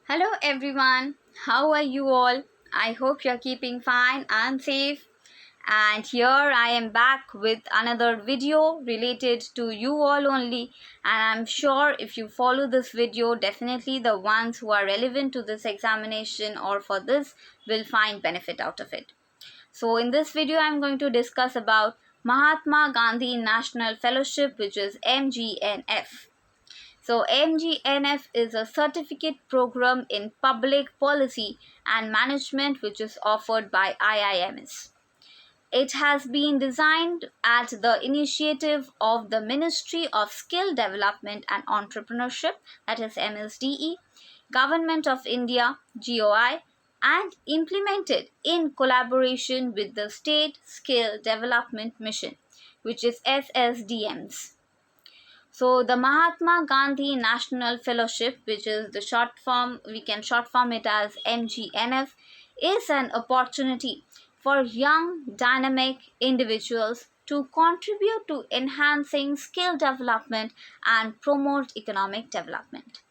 Hello everyone, how are you all? I hope you're keeping fine and safe. And here I am back with another video related to you all only. And I'm sure if you follow this video, definitely the ones who are relevant to this examination or for this will find benefit out of it. So in this video, I'm going to discuss about Mahatma Gandhi National Fellowship, which is MGNF. So, MGNF is a certificate program in public policy and management which is offered by IIMS. It has been designed at the initiative of the Ministry of Skill Development and Entrepreneurship, that is MSDE, Government of India, GOI, and implemented in collaboration with the State Skill Development Mission, which is SSDMs. So the Mahatma Gandhi National Fellowship, which is the short form, we can short form it as MGNF, is an opportunity for young dynamic individuals to contribute to enhancing skill development and promote economic development.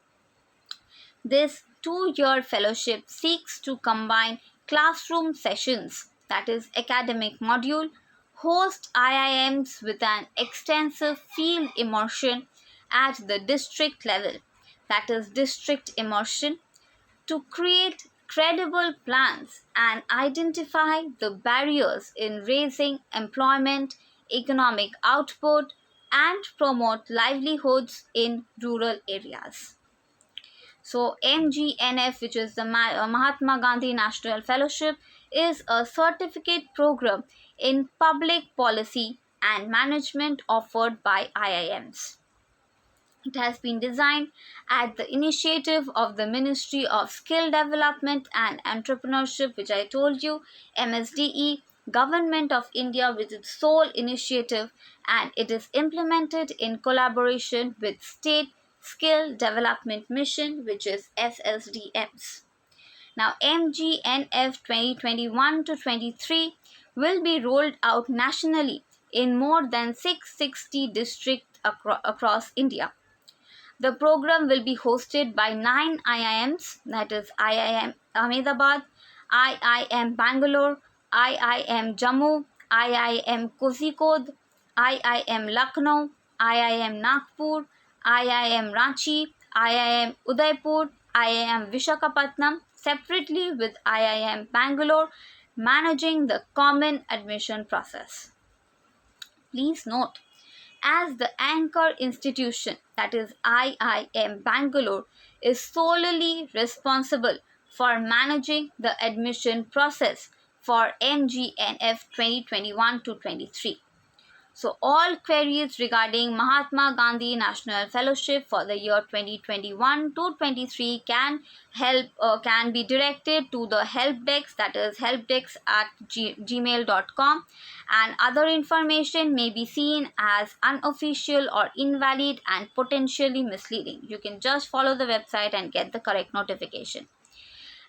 This 2-year fellowship seeks to combine classroom sessions, that is academic module, host IIMs with an extensive field immersion at the district level, that is district immersion, to create credible plans and identify the barriers in raising employment, economic output, and promote livelihoods in rural areas. So, MGNF, which is the Mahatma Gandhi National Fellowship, is a certificate program in public policy and management offered by IIMs. It has been designed at the initiative of the Ministry of Skill Development and Entrepreneurship, which I told you, MSDE, Government of India with its sole initiative, and it is implemented in collaboration with State Skill Development Mission, which is SSDMs. Now, MGNF 2021 to 23 will be rolled out nationally in more than 660 districts across India. The program will be hosted by 9 IIMs, that is IIM Ahmedabad, IIM Bangalore, IIM Jammu, IIM Kozhikode, IIM Lucknow, IIM Nagpur, IIM Ranchi, IIM Udaipur, IIM Vishakhapatnam, separately with IIM Bangalore, managing the common admission process. Please note, as the anchor institution, that is IIM Bangalore, is solely responsible for managing the admission process for MGNF 2021 to 23. So all queries regarding Mahatma Gandhi National Fellowship for the year 2021 to 23 can be directed to the help desk, that is helpdesk@gmail.com, and other information may be seen as unofficial or invalid and potentially misleading. You can just follow the website and get the correct notification.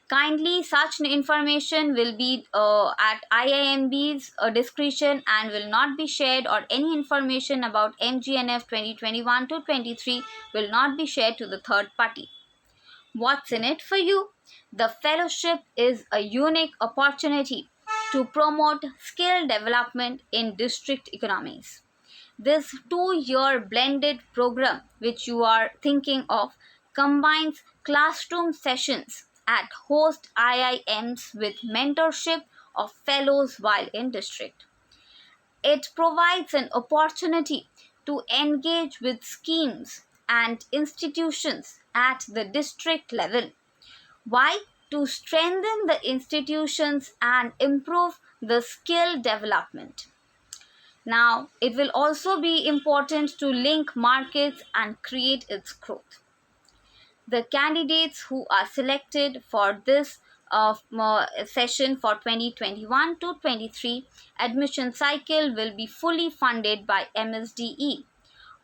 Kindly, such information will be at IIMB's discretion and will not be shared, or any information about MGNF 2021 to 23 will not be shared to the third party. What's in it for you? The fellowship is a unique opportunity to promote skill development in district economies. This 2-year blended program, which you are thinking of, combines classroom sessions at host IIMs with mentorship of fellows while in district. It provides an opportunity to engage with schemes and institutions at the district level. Why? To strengthen the institutions and improve the skill development. Now, it will also be important to link markets and create its growth. The candidates who are selected for this session for 2021 to 23 admission cycle will be fully funded by MSDE.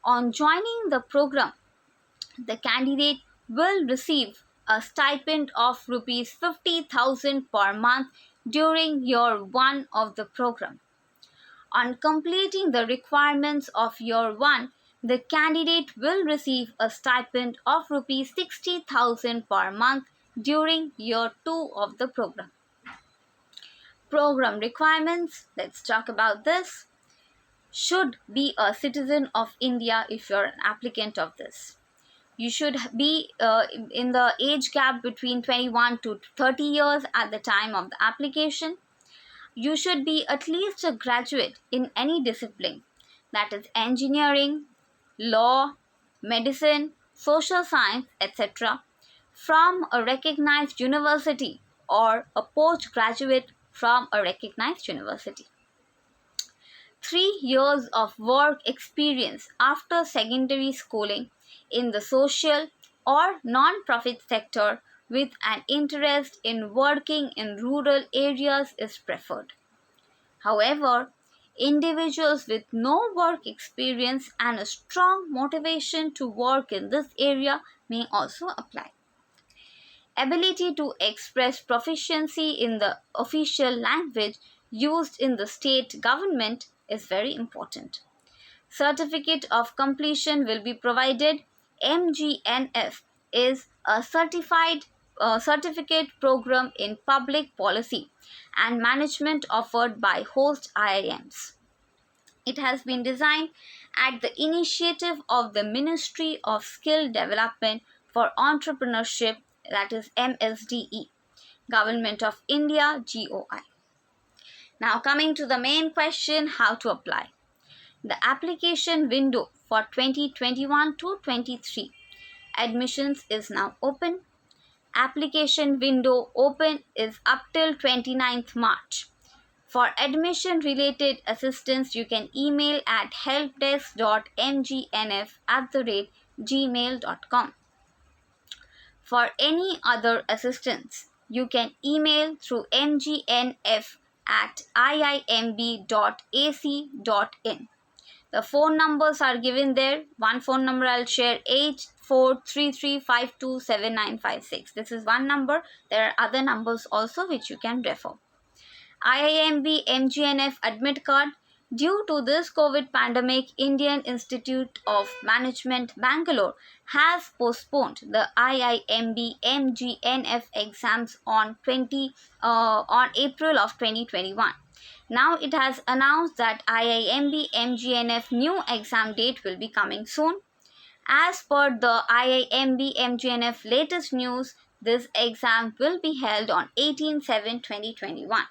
On joining the program, the candidate will receive a stipend of rupees 50,000 per month during year 1 of the program. On completing the requirements of year 1, the candidate will receive a stipend of rupees 60,000 per month during year 2 of the program. Program requirements, let's talk about this. Should be a citizen of India if you're an applicant of this. You should be in the age gap between 21 to 30 years at the time of the application. You should be at least a graduate in any discipline, that is engineering, law, medicine, social science, etc., from a recognized university or a postgraduate from a recognized university. 3 years of work experience after secondary schooling in the social or non-profit sector with an interest in working in rural areas is preferred. However, individuals with no work experience and a strong motivation to work in this area may also apply. Ability to express proficiency in the official language used in the state government is very important. Certificate of completion will be provided. Mgnf is a certificate program in public policy and management offered by host IIMs. It has been designed at the initiative of the Ministry of Skill Development for Entrepreneurship, that is MSDE, Government of India, GOI. Now coming to the main question, how to apply. The application window for 2021 to 23 admissions is now open. Application window open is up till 29th March. For admission related assistance, you can email at helpdesk.mgnf@gmail.com. For any other assistance, you can email through mgnf@iimb.ac.in. The phone numbers are given there. One phone number I'll share, 8433527956. This is one number. There are other numbers also which you can refer. IIMB Mgnf admit card. Due to this COVID pandemic, Indian Institute of Management Bangalore has postponed the IIMB Mgnf exams on April of 2021. Now it has announced that IIMB Mgnf new exam date will be coming soon. As per the IIMB Mgnf latest news, this exam will be held on 18/7/2021.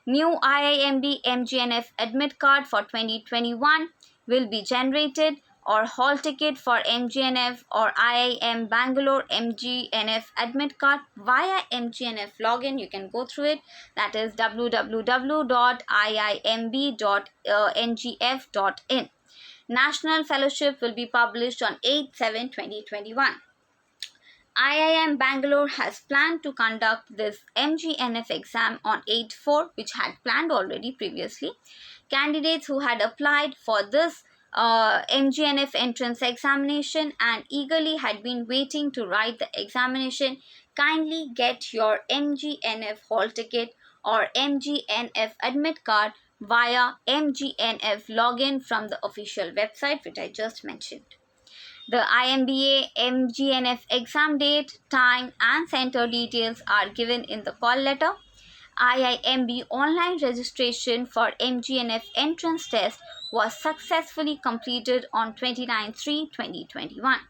New IIMB Mgnf admit card for 2021 will be generated, or hall ticket for Mgnf or IIM Bangalore Mgnf admit card via Mgnf login. You can go through it. That is www.iimb.ngf.in. National Fellowship will be published on 8/7/2021. IIM Bangalore has planned to conduct this Mgnf exam on 8/4, which had planned already previously. Candidates who had applied for this Mgnf entrance examination and eagerly had been waiting to write the examination, kindly get your Mgnf hall ticket or Mgnf admit card via Mgnf login from the official website which I just mentioned. The IMBA Mgnf exam date, time and center details are given in the call letter. IIMB online registration for Mgnf entrance test was successfully completed on 29/3/2021.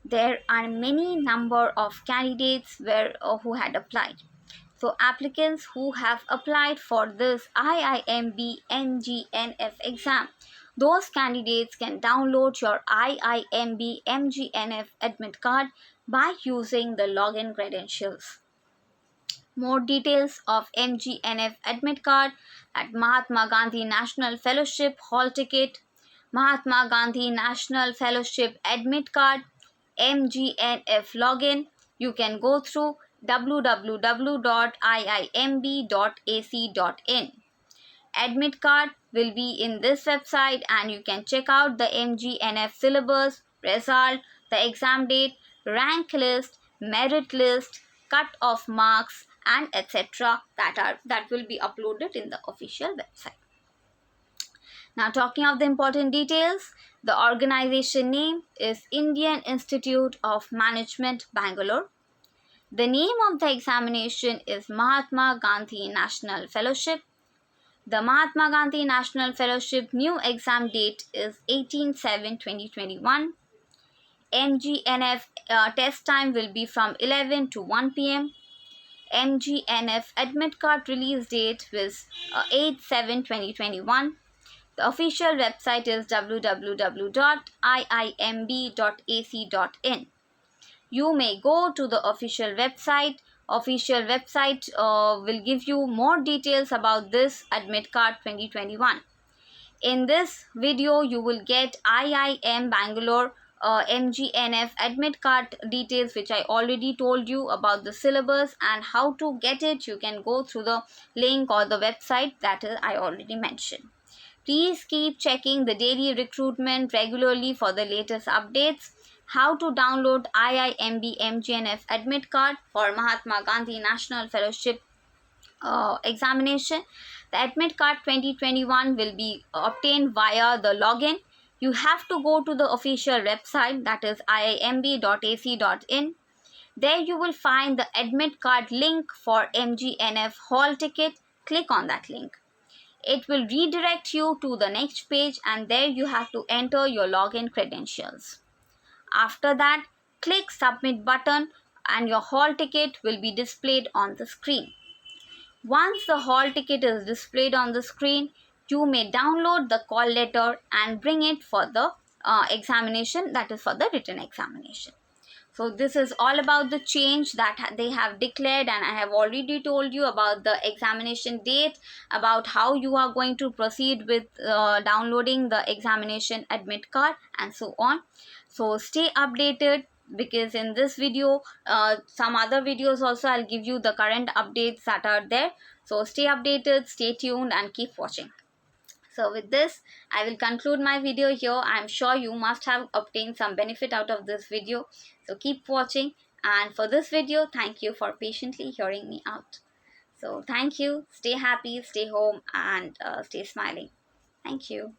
There are many number of candidates who had applied. So applicants who have applied for this IIMB Mgnf exam, those candidates can download your IIMB Mgnf admit card by using the login credentials. More details of Mgnf admit card at Mahatma Gandhi National Fellowship hall ticket, Mahatma Gandhi National Fellowship admit card, Mgnf login. You can go through www.iimb.ac.in. Admit card will be in this website and you can check out the Mgnf syllabus, result, the exam date, rank list, merit list, cut off marks and etc. that will be uploaded in the official website. Now talking of the important details, the organization name is Indian Institute of Management Bangalore. The name of the examination is Mahatma Gandhi National Fellowship. The Mahatma Gandhi National Fellowship new exam date is 18/7/2021. MGNF test time will be from 11 to 1 p.m. MGNF admit card release date was 8/7/2021. The official website is www.iimb.ac.in. You may go to the official website. Official website will give you more details about this admit card 2021. In this video, you will get IIM Bangalore MGNF admit card details, which I already told you about the syllabus and how to get it. You can go through the link or the website that I already mentioned. Please keep checking the daily recruitment regularly for the latest updates. How to download IIMB MGNF admit card for Mahatma Gandhi National Fellowship examination. The admit card 2021 will be obtained via the login. You have to go to the official website, that is iimb.ac.in. There you will find the admit card link for MGNF hall ticket. Click on that link. It will redirect you to the next page, and there you have to enter your login credentials. After that, click submit button and your hall ticket will be displayed on the screen. Once the hall ticket is displayed on the screen, you may download the call letter and bring it for the examination, that is for the written examination. So this is all about the change that they have declared, and I have already told you about the examination date, about how you are going to proceed with downloading the examination admit card and so on. So stay updated, because in this video, some other videos also I'll give you the current updates that are there. So stay updated, stay tuned and keep watching. So with this, I will conclude my video here. I'm sure you must have obtained some benefit out of this video. So keep watching. And for this video, thank you for patiently hearing me out. So thank you. Stay happy, stay home and stay smiling. Thank you.